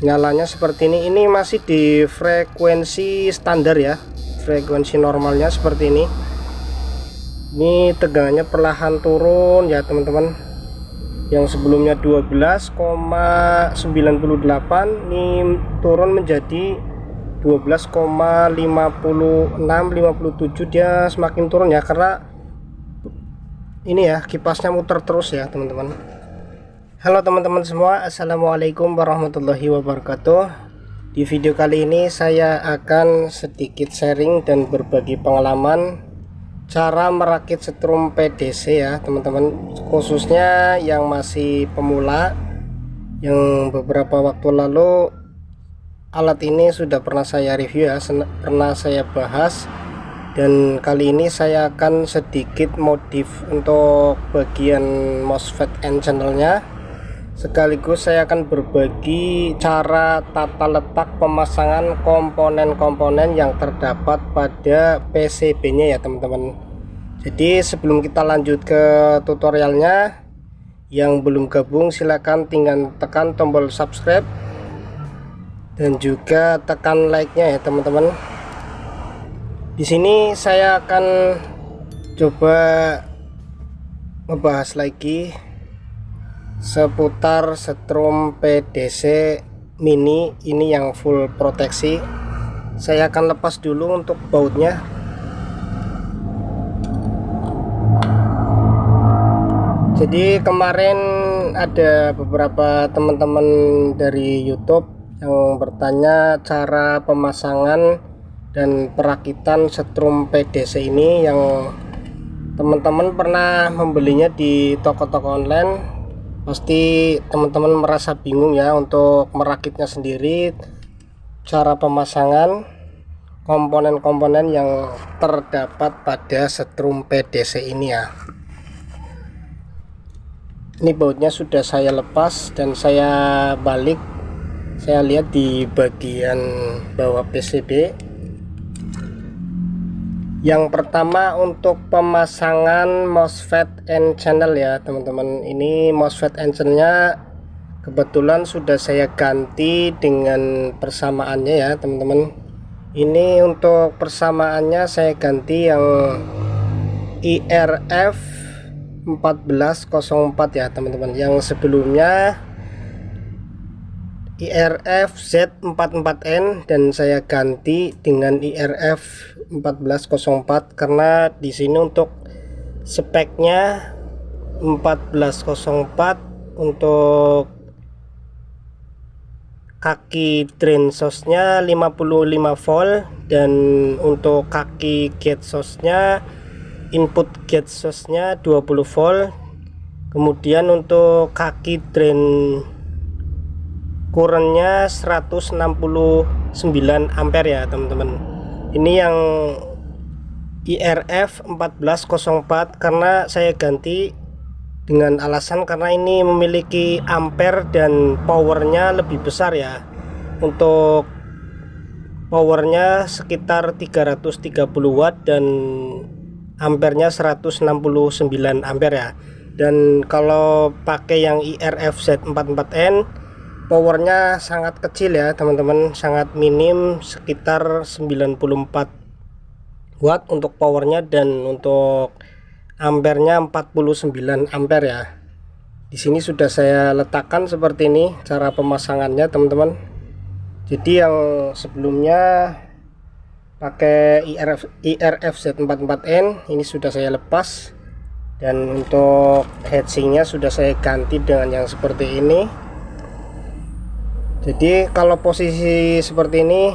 nyalanya seperti ini masih di frekuensi standar ya, frekuensi normalnya seperti ini tegangannya perlahan turun ya teman-teman. Yang sebelumnya 12,98 ini turun menjadi 12,56-57. Dia semakin turun ya, karena ini ya kipasnya muter terus ya teman-teman. Halo teman-teman semua, assalamualaikum warahmatullahi wabarakatuh. Di video kali ini saya akan sedikit sharing dan berbagi pengalaman cara merakit setrum PDC ya teman-teman, khususnya yang masih pemula. Yang beberapa waktu lalu alat ini sudah pernah saya review ya, pernah saya bahas, dan kali ini saya akan sedikit modif untuk bagian MOSFET N channelnya, sekaligus saya akan berbagi cara tata letak pemasangan komponen-komponen yang terdapat pada PCB nya ya teman-teman. Jadi sebelum kita lanjut ke tutorialnya, yang belum gabung silahkan tinggal tekan tombol subscribe dan juga tekan like nya ya teman-teman. Di sini saya akan coba membahas lagi seputar setrum PDC mini ini yang full proteksi. Saya akan lepas dulu untuk bautnya. Jadi kemarin ada beberapa teman-teman dari YouTube yang bertanya cara pemasangan dan perakitan setrum PDC ini, yang teman-teman pernah membelinya di toko-toko online. Pasti teman-teman merasa bingung ya untuk merakitnya sendiri, cara pemasangan komponen-komponen yang terdapat pada setrum PDC ini ya. Ini bautnya sudah saya lepas dan saya balik. Saya lihat di bagian bawah PCB. Yang pertama untuk pemasangan MOSFET N channel ya teman-teman. Ini MOSFET N channelnya kebetulan sudah saya ganti dengan persamaannya ya teman-teman. Ini untuk persamaannya saya ganti yang IRF 1404 ya teman-teman. Yang sebelumnya IRF Z44N dan saya ganti dengan IRF 1404 karena di sini untuk speknya 1404 untuk kaki drain source nya 55 volt, dan untuk kaki gate source nya, input gate source nya 20 volt. Kemudian untuk kaki drain currentnya 169 ampere ya teman-teman. Ini yang IRF 1404 karena saya ganti dengan alasan karena ini memiliki ampere dan powernya lebih besar ya. Untuk powernya sekitar 330 watt dan ampernya 169 ampere ya. Dan kalau pakai yang IRF Z44N powernya sangat kecil ya teman-teman, sangat minim, sekitar 94 watt untuk powernya, dan untuk ampernya 49 ampere ya. Di sini sudah saya letakkan seperti ini cara pemasangannya teman-teman. Jadi yang sebelumnya pakai IRF Z44N ini sudah saya lepas, dan untuk heatsinknya sudah saya ganti dengan yang seperti ini. Jadi kalau posisi seperti ini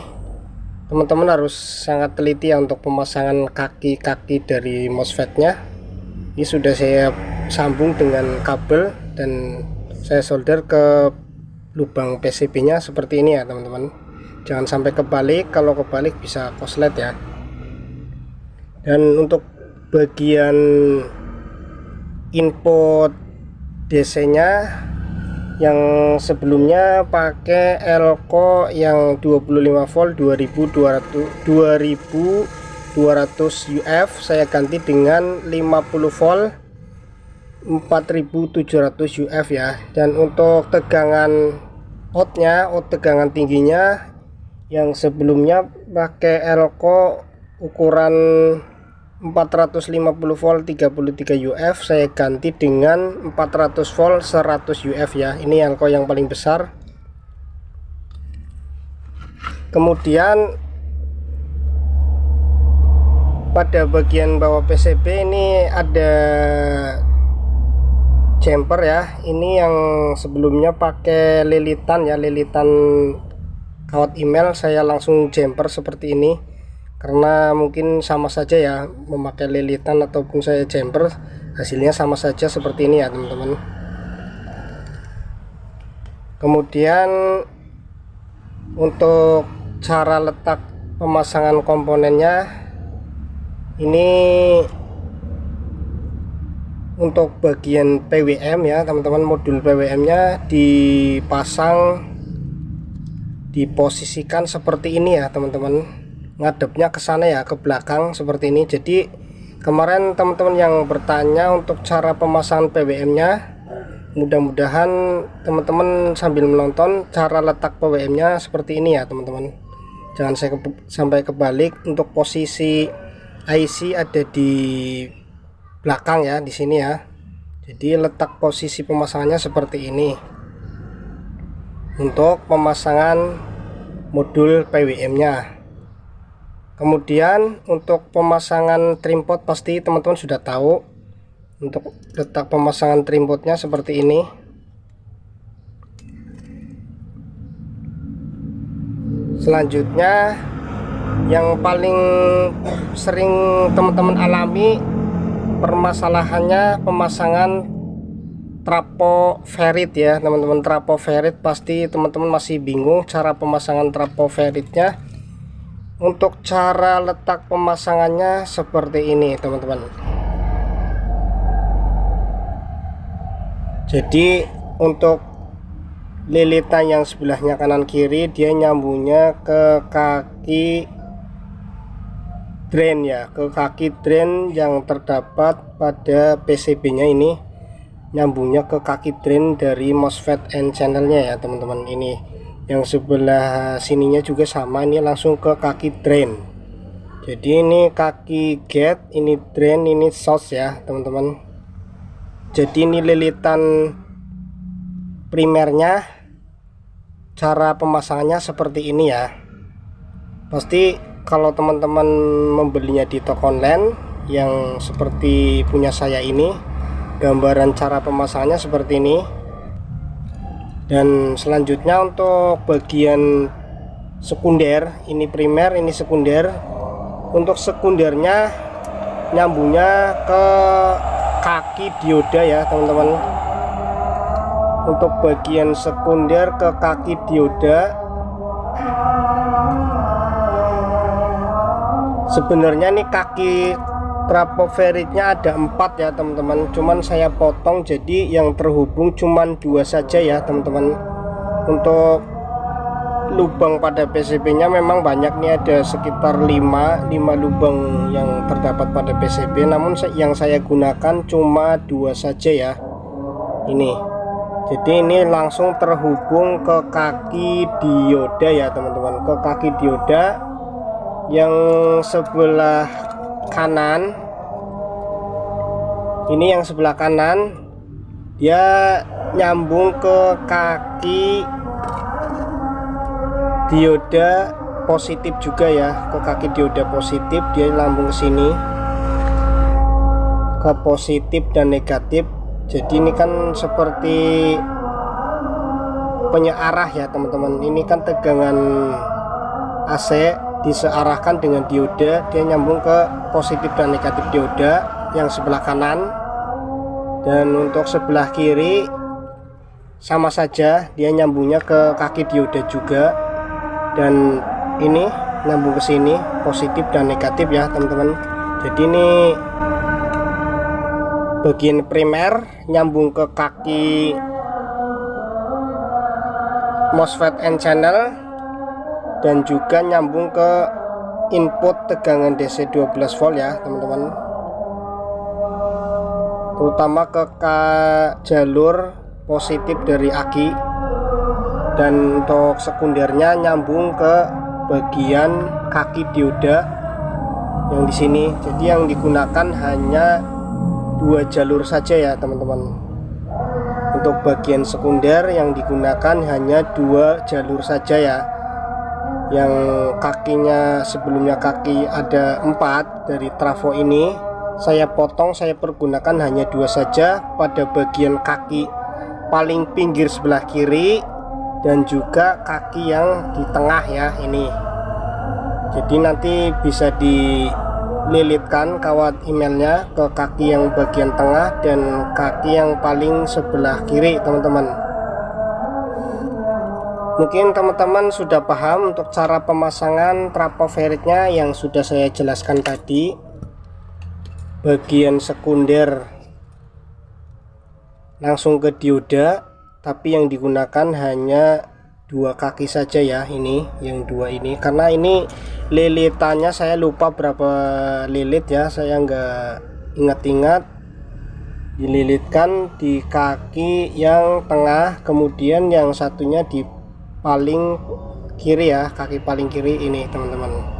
teman-teman harus sangat teliti ya untuk pemasangan kaki-kaki dari MOSFET-nya. Ini sudah saya sambung dengan kabel dan saya solder ke lubang PCB-nya seperti ini ya teman-teman. Jangan sampai kebalik, kalau kebalik bisa korslet ya. Dan untuk bagian input DC nya yang sebelumnya pakai elko yang 25 volt 2200 UF, saya ganti dengan 50 volt 4700 UF ya. Dan untuk tegangan out tegangan tingginya yang sebelumnya pakai elko ukuran 450 volt 33 UF, saya ganti dengan 400 volt 100 UF ya. Ini elko yang paling besar. Kemudian pada bagian bawah PCB ini ada jumper ya. Ini yang sebelumnya pakai lilitan ya, lilitan kawat email, saya langsung jumper seperti ini karena mungkin sama saja ya, memakai lilitan ataupun saya jumper hasilnya sama saja seperti ini ya teman-teman. Kemudian untuk cara letak pemasangan komponennya, ini untuk bagian PWM ya teman-teman, modul PWM nya diposisikan seperti ini ya teman-teman, ngadepnya ke sana ya, ke belakang seperti ini. Jadi kemarin teman-teman yang bertanya untuk cara pemasangan PWM nya, mudah-mudahan teman-teman sambil menonton cara letak PWM nya seperti ini ya teman-teman, jangan sampai kebalik. Untuk posisi IC ada di belakang ya, di sini ya. Jadi letak posisi pemasangannya seperti ini untuk pemasangan modul PWM nya. Kemudian untuk pemasangan trimpot pasti teman-teman sudah tahu. Untuk letak pemasangan trimpotnya seperti ini. Selanjutnya yang paling sering teman-teman alami permasalahannya pemasangan trapo ferit ya teman-teman. Trapo ferit pasti teman-teman masih bingung cara pemasangan trapo feritnya. Untuk cara letak pemasangannya seperti ini teman-teman. Jadi untuk lilitan yang sebelahnya kanan kiri dia nyambungnya ke kaki drain ya, ke kaki drain yang terdapat pada PCB nya ini, nyambungnya ke kaki drain dari MOSFET N channelnya ya teman-teman. Ini yang sebelah sininya juga sama, ini langsung ke kaki drain. Jadi ini kaki gate, ini drain, ini source ya teman-teman. Jadi ini lilitan primernya, cara pemasangannya seperti ini ya. Pasti kalau teman-teman membelinya di toko online yang seperti punya saya ini, gambaran cara pemasangannya seperti ini. Dan selanjutnya untuk bagian sekunder, ini primer, ini sekunder. Untuk sekundernya nyambungnya ke kaki dioda ya teman-teman. Untuk bagian sekunder ke kaki dioda, sebenarnya nih kaki trapo feritnya ada 4 ya teman-teman, cuman saya potong jadi yang terhubung cuman 2 saja ya teman-teman. Untuk lubang pada PCB nya memang banyak nih, ada sekitar 5 lubang yang terdapat pada PCB, namun yang saya gunakan cuma 2 saja ya ini. Jadi ini langsung terhubung ke kaki dioda ya teman-teman, ke kaki dioda yang sebelah kanan. Ini yang sebelah kanan dia nyambung ke kaki dioda positif juga ya, ke kaki dioda positif, dia lambung ke sini ke positif dan negatif. Jadi ini kan seperti penyearah ya teman-teman. Ini kan tegangan AC disearahkan dengan dioda, dia nyambung ke positif dan negatif dioda yang sebelah kanan. Dan untuk sebelah kiri sama saja, dia nyambungnya ke kaki dioda juga. Dan ini nyambung ke sini positif dan negatif ya teman-teman. Jadi ini bagian primer nyambung ke kaki MOSFET N channel dan juga nyambung ke input tegangan DC 12 volt ya teman-teman, terutama ke jalur positif dari aki. dan untuk sekundernya nyambung ke bagian kaki dioda yang di sini. Jadi yang digunakan hanya 2 jalur saja ya teman-teman. Untuk bagian sekunder yang digunakan hanya 2 jalur saja ya. Yang kakinya sebelumnya kaki ada 4 dari trafo ini, saya potong, saya pergunakan hanya 2 saja pada bagian kaki paling pinggir sebelah kiri dan juga kaki yang di tengah ya ini. Jadi nanti bisa dililitkan kawat emailnya ke kaki yang bagian tengah dan kaki yang paling sebelah kiri teman-teman. Mungkin teman-teman sudah paham untuk cara pemasangan trafo ferritnya yang sudah saya jelaskan tadi. Bagian sekunder langsung ke dioda, tapi yang digunakan hanya 2 kaki saja ya, ini yang 2 ini, karena ini lilitannya saya lupa berapa lilit ya, saya nggak ingat-ingat. Dililitkan di kaki yang tengah, kemudian yang satunya di paling kiri ya, kaki paling kiri ini teman-teman.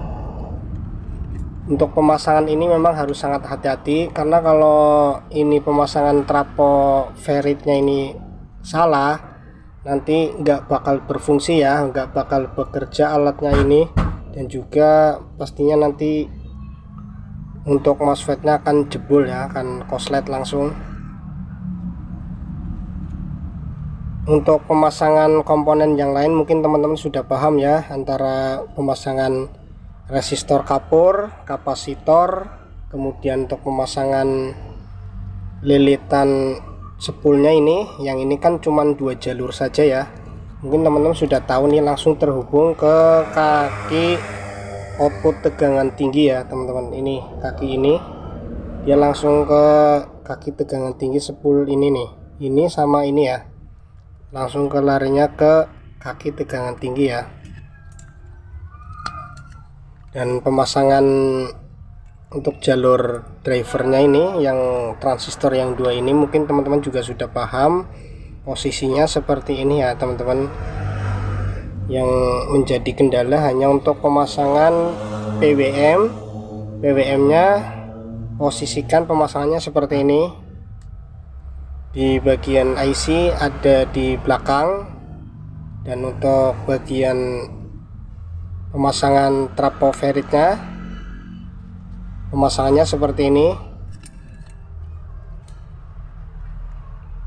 Untuk pemasangan ini memang harus sangat hati-hati, karena kalau ini pemasangan trafo ferritnya ini salah, nanti nggak bakal berfungsi ya, nggak bakal bekerja alatnya ini, dan juga pastinya nanti untuk MOSFET-nya akan jebol ya, akan koslet langsung. Untuk pemasangan komponen yang lain mungkin teman-teman sudah paham ya, antara pemasangan resistor kapur, kapasitor, kemudian untuk pemasangan lilitan spoolnya ini, yang ini kan cuma 2 jalur saja ya. Mungkin teman-teman sudah tahu nih, langsung terhubung ke kaki output tegangan tinggi ya teman-teman. Ini kaki ini dia langsung ke kaki tegangan tinggi spool ini nih, ini sama ini ya, langsung ke larinya ke kaki tegangan tinggi ya. Dan pemasangan untuk jalur drivernya ini, yang transistor yang 2 ini, mungkin teman-teman juga sudah paham posisinya seperti ini ya teman-teman. Yang menjadi kendala hanya untuk pemasangan PWM. PWM nya posisikan pemasangannya seperti ini, di bagian IC ada di belakang, dan untuk bagian pemasangan trafo ferritnya pemasangannya seperti ini.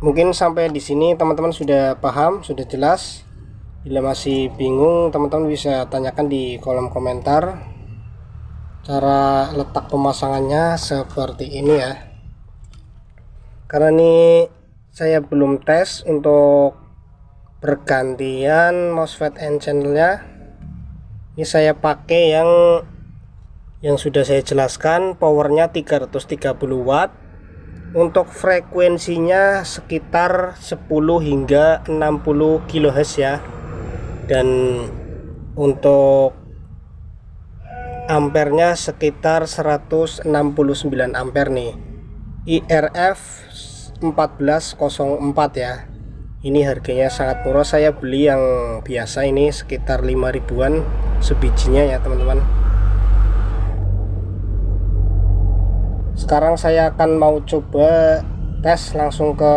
Mungkin sampai di sini teman-teman sudah paham, sudah jelas. Bila masih bingung, teman-teman bisa tanyakan di kolom komentar. Cara letak pemasangannya seperti ini ya, karena ini saya belum tes untuk pergantian MOSFET N channelnya. Ini saya pakai yang sudah saya jelaskan, powernya 330 watt, untuk frekuensinya sekitar 10 hingga 60 kHz ya, dan untuk ampernya sekitar 169 ampere nih, IRF 1404 ya. Ini harganya sangat murah, saya beli yang biasa ini sekitar 5 ribuan sebijinya ya teman-teman. Sekarang saya akan mau coba tes langsung ke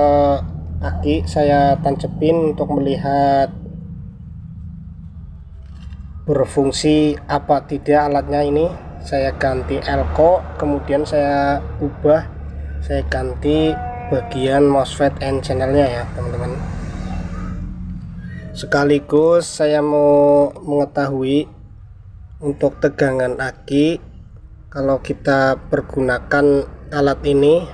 kaki, saya tancepin untuk melihat berfungsi apa tidak alatnya ini. Saya ganti elko, kemudian saya ubah, saya ganti bagian MOSFET N channelnya ya teman-teman. Sekaligus saya mau mengetahui untuk tegangan aki kalau kita pergunakan alat ini.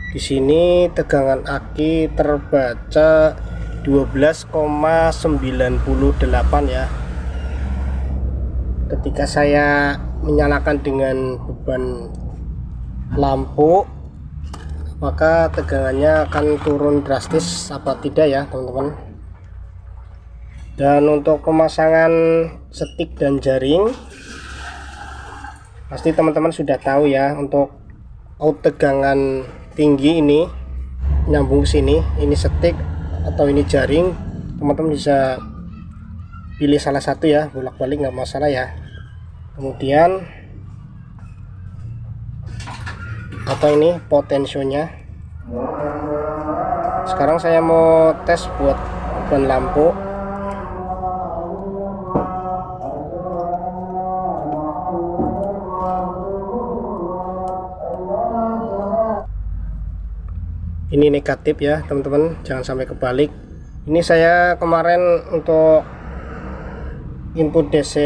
Di sini tegangan aki terbaca 12,98 ya. Ketika saya menyalakan dengan beban lampu, maka tegangannya akan turun drastis apa tidak ya teman-teman. Dan untuk pemasangan setik dan jaring, pasti teman-teman sudah tahu ya, untuk out tegangan tinggi ini nyambung sini, ini setik, atau ini jaring, teman-teman bisa pilih salah satu ya, bolak-balik nggak masalah ya. Kemudian atau ini potensionya. Sekarang saya mau tes buat beban lampu. Ini negatif ya teman-teman, jangan sampai kebalik. Ini saya kemarin untuk input DC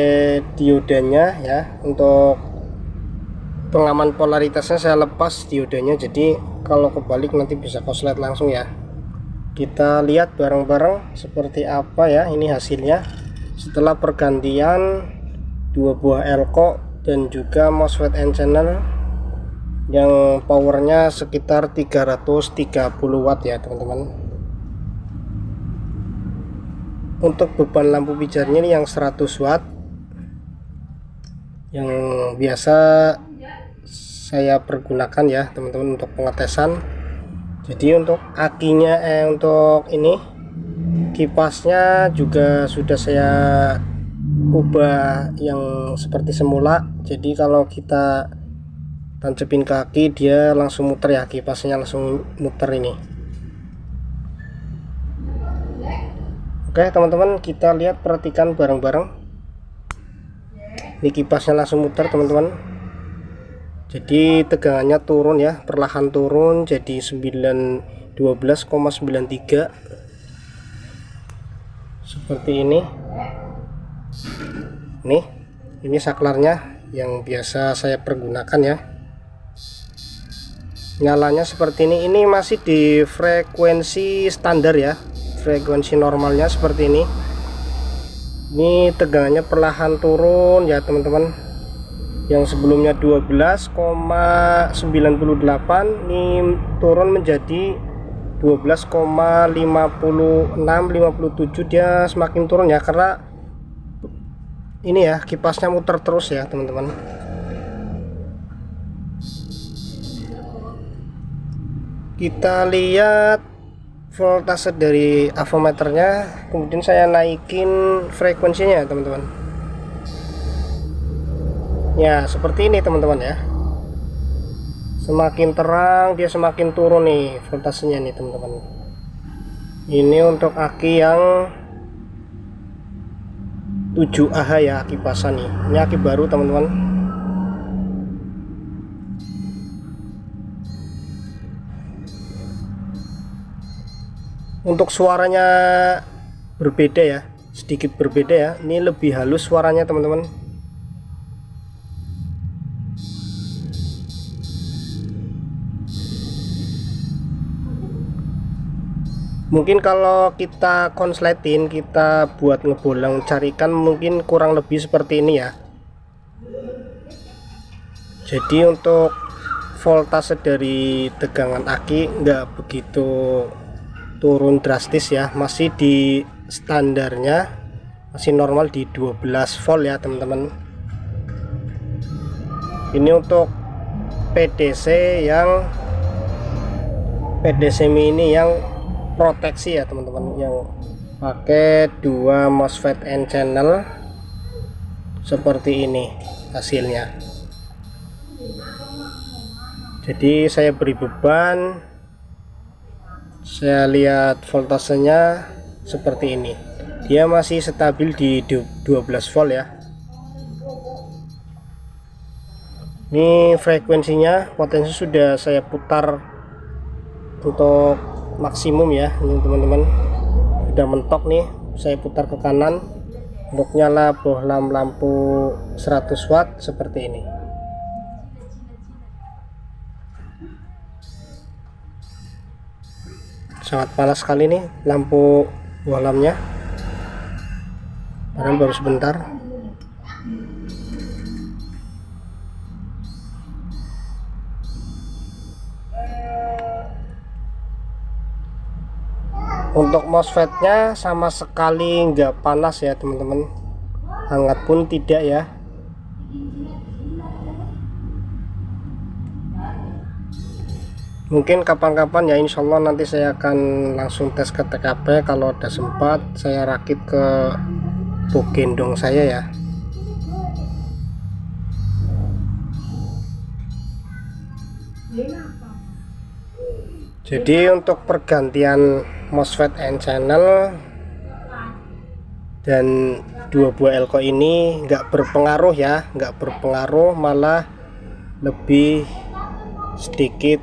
diodenya ya, untuk pengaman polaritasnya saya lepas diodenya, jadi kalau kebalik nanti bisa korslet langsung ya. Kita lihat bareng-bareng seperti apa ya ini hasilnya setelah pergantian 2 buah elko dan juga MOSFET N channel yang powernya sekitar 330 watt ya teman-teman. Untuk beban lampu pijarnya ini yang 100 watt yang biasa saya pergunakan ya teman-teman untuk pengetesan. Jadi untuk akinya untuk ini kipasnya juga sudah saya ubah yang seperti semula, jadi kalau kita tancepin kaki dia langsung muter ya, kipasnya langsung muter ini. Oke teman-teman, kita lihat, perhatikan bareng-bareng. Ini kipasnya langsung muter teman-teman, jadi tegangannya turun ya, perlahan turun jadi 12,93 seperti ini. Ini saklarnya yang biasa saya pergunakan ya. Nyalanya seperti ini masih di frekuensi standar ya, frekuensi normalnya seperti ini. Ini tegangannya perlahan turun ya teman-teman, yang sebelumnya 12,98 ini turun menjadi 12,56-57. dia semakin turun ya, karena ini ya kipasnya muter terus ya teman-teman. Kita lihat voltase dari avometernya, kemudian saya naikin frekuensinya teman-teman ya, seperti ini teman-teman ya. Semakin terang dia semakin turun nih voltasenya nih teman-teman. Ini untuk aki yang 7Ah ya, aki pasan nih, ini aki baru teman-teman. Untuk suaranya berbeda ya, sedikit berbeda ya, ini lebih halus suaranya teman-teman. Mungkin kalau kita konsletin, kita buat ngebolang carikan, mungkin kurang lebih seperti ini ya. Jadi untuk voltase dari tegangan aki nggak begitu turun drastis ya, masih di standarnya, masih normal di 12 volt ya teman-teman. Ini untuk PDC mini yang proteksi ya teman-teman, yang pakai 2 MOSFET N channel seperti ini hasilnya. Jadi saya beri beban, saya lihat voltasenya seperti ini, dia masih stabil di 12 volt ya. Ini frekuensinya, potensi sudah saya putar untuk maksimum ya ini teman-teman, udah mentok nih. Saya putar ke kanan untuk nyala bohlam lampu 100 watt seperti ini. Sangat panas sekali nih lampu bohlamnya, padahal baru sebentar. Untuk MOSFET-nya sama sekali nggak panas ya teman-teman, hangat pun tidak ya. Mungkin kapan-kapan ya, insya Allah nanti saya akan langsung tes ke TKP. Kalau ada sempat saya rakit ke box gendong saya ya. Jadi untuk pergantian MOSFET N channel dan dua buah elko ini nggak berpengaruh ya, nggak berpengaruh, malah lebih sedikit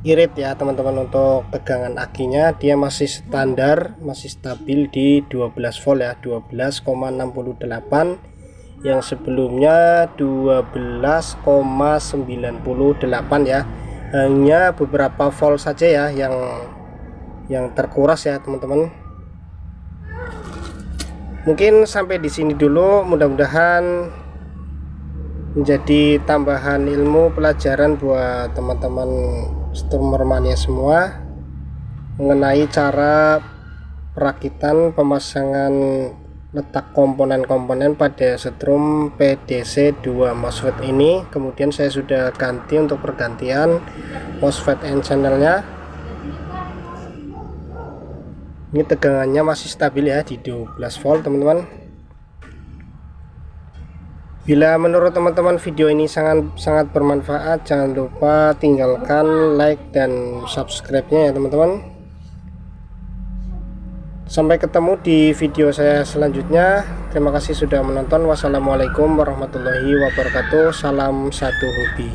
irit ya teman-teman. Untuk tegangan akinya dia masih standar, masih stabil di 12 volt ya, 12,68, yang sebelumnya 12,98 ya. Hanya beberapa volt saja ya yang terkuras ya teman-teman. Mungkin sampai di sini dulu, mudah-mudahan menjadi tambahan ilmu pelajaran buat teman-teman streamer mania semua mengenai cara perakitan, pemasangan, letak komponen-komponen pada setrum PDC2 MOSFET ini. Kemudian saya sudah ganti untuk pergantian MOSFET N channelnya. Ini tegangannya masih stabil ya di 12 volt teman-teman. Bila menurut teman-teman video ini sangat bermanfaat, jangan lupa tinggalkan like dan subscribe-nya ya teman-teman. Sampai ketemu di video saya selanjutnya. Terima kasih sudah menonton. Wassalamualaikum warahmatullahi wabarakatuh. Salam satu hobi.